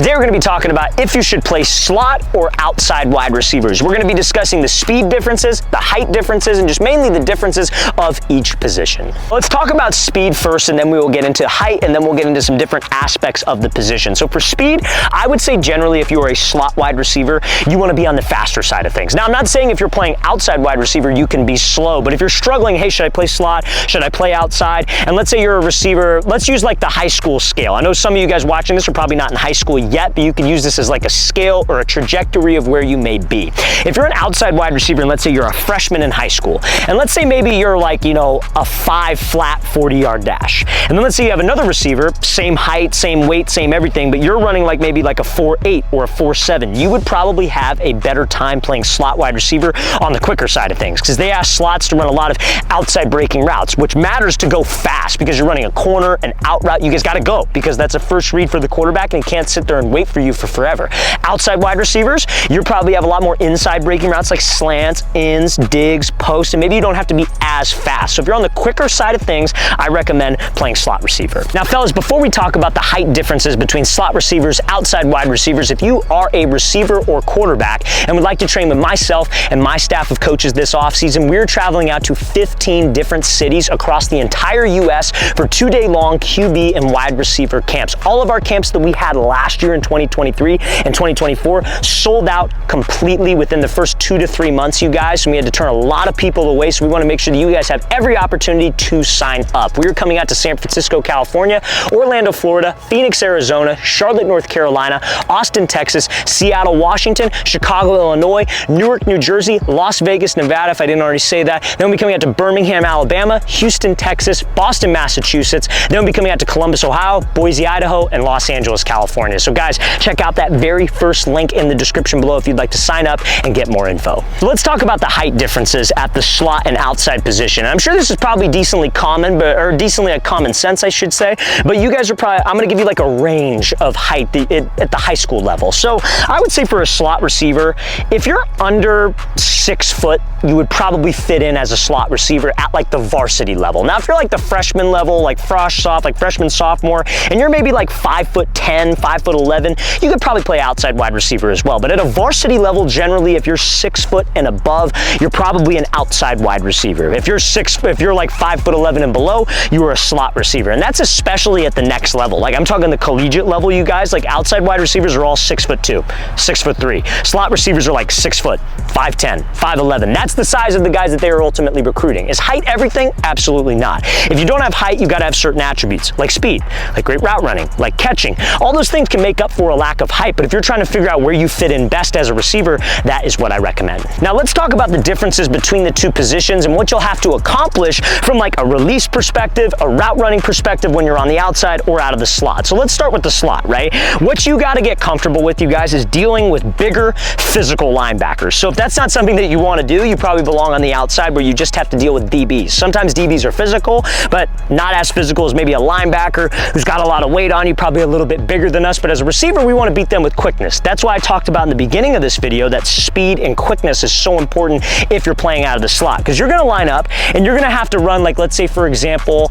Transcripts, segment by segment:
Today we're going to be talking about if you should play slot or outside wide receivers. We're going to be discussing the speed differences, the height differences, and just mainly the differences of each position. Let's talk about speed first, and then we will get into height, and then we'll get into some different aspects of the position. So for speed, I would say generally if you are a slot wide receiver, you want to be on the faster side of things. Now, I'm not saying if you're playing outside wide receiver, you can be slow, but if you're struggling, hey, should I play slot? Should I play outside? And let's say you're a receiver, let's use like the high school scale. I know some of you guys watching this are probably not in high school yet, but you can use this as like a scale or a trajectory of where you may be. If you're an outside wide receiver, and let's say you're a freshman in high school, and let's say maybe you're like, you know, a 5 flat 40-yard dash. And then let's say you have another receiver, same height, same weight, same everything, but you're running like maybe like a 4.8 or a 4.7. You would probably have a better time playing slot wide receiver on the quicker side of things, because they ask slots to run a lot of outside breaking routes, which matters to go fast because you're running a corner, an out route. You guys got to go because that's a first read for the quarterback, and he can't sit there and wait for you for forever. Outside wide receivers, you probably have a lot more inside breaking routes like slants, ins, digs, posts, and maybe you don't have to be as fast. So if you're on the quicker side of things, I recommend playing slot receiver. Now, fellas, before we talk about the height differences between slot receivers, outside wide receivers, if you are a receiver or quarterback and would like to train with myself and my staff of coaches this offseason, we're traveling out to 15 different cities across the entire U.S. for 2-day-long QB and wide receiver camps. All of our camps that we had last year in 2023 and 2024 sold out completely within the first 2 to 3 months, you guys. And we had to turn a lot of people away, so we want to make sure that you guys have every opportunity to sign up. We're coming out to San Francisco, California, Orlando, Florida, Phoenix, Arizona, Charlotte, North Carolina, Austin, Texas, Seattle, Washington, Chicago, Illinois, Newark, New Jersey, Las Vegas, Nevada, if I didn't already say that. Then we'll be coming out to Birmingham, Alabama, Houston, Texas, Boston, Massachusetts. Then we'll be coming out to Columbus, Ohio, Boise, Idaho, and Los Angeles, California. So guys, check out that very first link in the description below if you'd like to sign up and get more info. So let's talk about the height differences at the slot and outside position. I'm sure this is probably decently common, or decently a common sense, I should say, but you guys are probably, I'm gonna give you like a range of height at the high school level. So I would say for a slot receiver, if you're under 6 foot, you would probably fit in as a slot receiver at like the varsity level. Now, if you're like the freshman level, like frosh soft, like freshman, sophomore, and you're maybe like 5'10", 5'11", you could probably play outside wide receiver as well. But at a varsity level, generally, if you're 6 foot and above, you're probably an outside wide receiver. If you're like 5'11" and below, you are a slot receiver. And that's especially at the next level. Like I'm talking the collegiate level, you guys, like outside wide receivers are all 6'2", 6'3". Slot receivers are like 6 foot, 5'10", 5'11". That's the size of the guys that they are ultimately recruiting. Is height everything? Absolutely not. If you don't have height, you got to have certain attributes like speed, like great route running, like catching. All those things can make up for a lack of height, but if you're trying to figure out where you fit in best as a receiver, that is what I recommend. Now let's talk about the differences between the two positions and what you'll have to accomplish from like a release perspective, a route running perspective when you're on the outside or out of the slot. So let's start with the slot, right? What you got to get comfortable with, you guys, is dealing with bigger physical linebackers. So if that's not something that you want to do, you probably belong on the outside where you just have to deal with DBs. Sometimes DBs are physical, but not as physical as maybe a linebacker who's got a lot of weight on you, probably a little bit bigger than us. But as a receiver, we want to beat them with quickness. That's why I talked about in the beginning of this video that speed and quickness is so important if you're playing out of the slot, because you're going to line up and you're going to have to run, like, let's say, for example,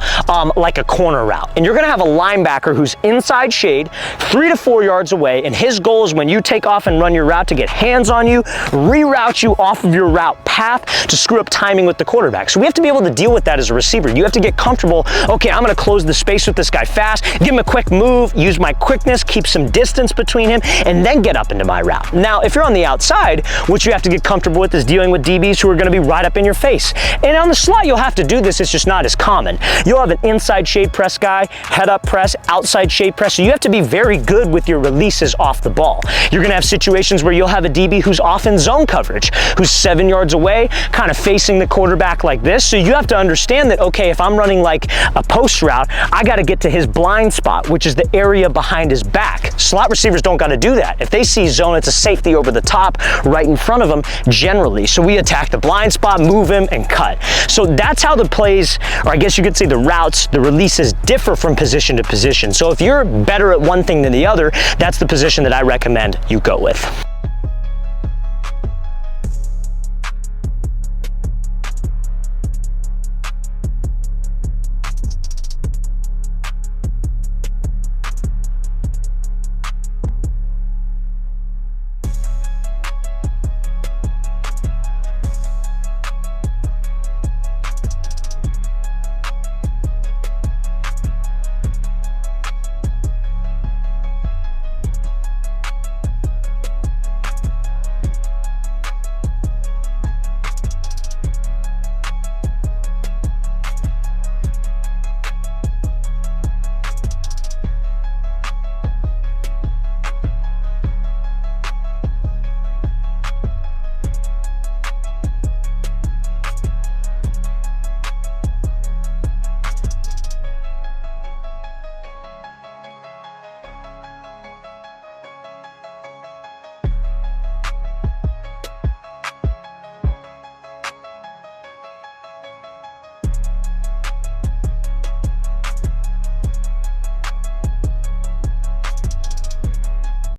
like a corner route. And you're going to have a linebacker who's inside shade 3 to 4 yards away. And his goal is when you take off and run your route to get hands on you, reroute you off of your route path to screw up timing with the quarterback. So we have to be able to deal with that as a receiver. You have to get comfortable. Okay, I'm going to close the space with this guy fast, give him a quick move, use my quickness, keep some distance between him, and then get up into my route. Now, if you're on the outside, what you have to get comfortable with is dealing with DBs who are going to be right up in your face. And on the slot, you'll have to do this. It's just not as common. You'll have an inside shade press guy, head up press, outside shade press. So you have to be very good with your releases off the ball. You're going to have situations where you'll have a DB who's off in zone coverage, who's 7 yards away, kind of facing the quarterback like this. So you have to understand that, okay, if I'm running like a post route, I got to get to his blind spot, which is the area behind his back. Slot receivers don't got to do that. If they see zone, it's a safety over the top right in front of them generally. So we attack the blind spot, move him, and cut. So that's how the plays, or I guess you could say the routes, the releases differ from position to position. So if you're better at one thing than the other, that's the position that I recommend you go with.